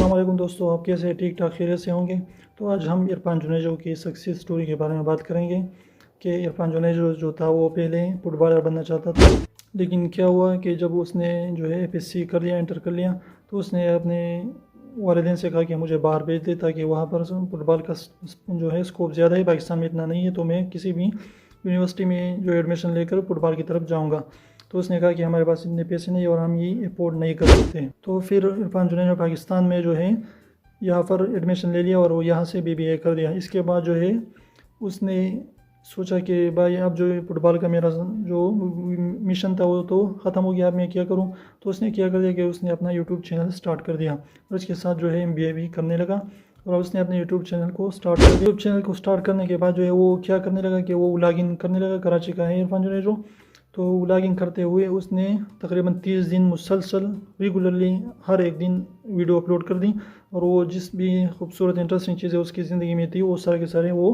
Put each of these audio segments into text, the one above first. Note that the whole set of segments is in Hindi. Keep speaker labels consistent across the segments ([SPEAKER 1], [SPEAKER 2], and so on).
[SPEAKER 1] अस्सलाम वालेकुम दोस्तों, आप कैसे ठीक ठाक खैरियत से होंगे। तो आज हम इरफान जुनेजो की सक्सेस स्टोरी के बारे में बात करेंगे कि इरफान जुनेजो जो था वो पहले फुटबॉलर बनना चाहता था, लेकिन क्या हुआ कि जब उसने जो है एफएससी कर लिया, इंटर कर लिया, तो उसने अपने वालिदैन से कहा कि मुझे बाहर भेज दे ताकि वहाँ पर फुटबॉल का जो है स्कोप ज़्यादा है, पाकिस्तान में इतना नहीं है, तो मैं किसी भी यूनिवर्सिटी में जो एडमिशन लेकर फुटबॉल की तरफ जाऊँगा। तो उसने कहा कि हमारे पास इतने पैसे नहीं और हम ये अफोर्ड नहीं कर सकते। तो फिर इरफान जुनैन ने पाकिस्तान में जो है यहाँ पर एडमिशन ले लिया और वो यहाँ से बीबीए कर दिया। इसके बाद जो है उसने सोचा कि भाई अब जो फुटबॉल का मेरा जो मिशन था वो तो ख़त्म हो गया, अब मैं क्या करूँ। तो उसने क्या कर दिया कि उसने अपना यूट्यूब चैनल स्टार्ट कर दिया और उसके साथ जो है एमबीए भी करने लगा और उसने अपने यूट्यूब चैनल को स्टार्ट कर दिया। यूट्यूब चैनल को स्टार्ट करने के बाद जो है वो क्या करने लगा कि वो व्लॉगिंग करने लगा। कराची का है इरफान जुनैन जो, तो व्लॉगिंग करते हुए उसने तकरीबन 30 दिन मुसलसल रेगुलरली हर एक दिन वीडियो अपलोड कर दी और वो जिस भी खूबसूरत इंटरेस्टिंग चीज़ें उसकी ज़िंदगी में थी वो सारे के सारे वो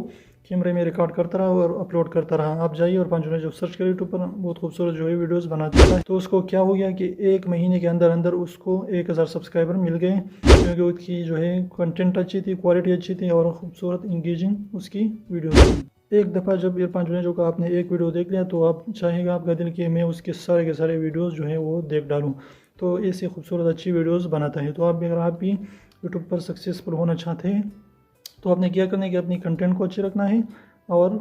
[SPEAKER 1] कैमरे में रिकॉर्ड करता रहा और अपलोड करता रहा। आप जाइए और जुनैन जो सर्च करिए यूट्यूब पर, बहुत खूबसूरत जो है वीडियोस बनाता है। तो उसको क्या हो गया कि एक महीने के अंदर अंदर उसको 1000 सब्सक्राइबर मिल गए, क्योंकि उसकी जो है कंटेंट अच्छी थी, क्वालिटी अच्छी थी और खूबसूरत इंगेजिंग उसकी वीडियो थी। एक दफ़ा जब इरफान जुनैन का आपने एक वीडियो देख लिया तो आप चाहेगा आपका दिल कि मैं उसके सारे के सारे वीडियोस जो है वो देख डालूं। तो ऐसी खूबसूरत अच्छी वीडियोस बनाता है। तो आप भी, अगर आप भी यूट्यूब पर सक्सेसफुल होना चाहते हैं तो आपने क्या करना है कि अपनी कंटेंट को अच्छे रखना है और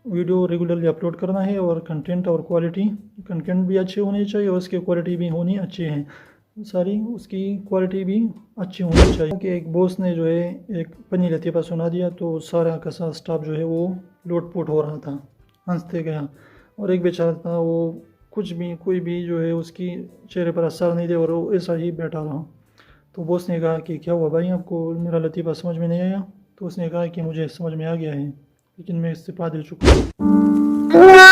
[SPEAKER 1] वीडियो रेगुलरली अपलोड करना है और कंटेंट और क्वालिटी, कंटेंट भी अच्छे होने चाहिए और उसकी क्वालिटी भी होनी अच्छी है, सारी उसकी क्वालिटी भी अच्छी होनी चाहिए। कि एक बॉस ने जो है एक पन्नी लतीफ़ा सुना दिया तो सारा का सारा स्टाफ जो है वो लोटपोट हो रहा था, हंसते गया, और एक बेचारा था वो कुछ भी कोई भी जो है उसकी चेहरे पर असर नहीं दे और वो ऐसा ही बैठा रहा। तो बॉस ने कहा कि क्या हुआ भाई, आपको मेरा लतीफ़ा समझ में नहीं आया। तो उसने कहा कि मुझे समझ में आ गया है, लेकिन मैं इससे पादिल चुका हूँ।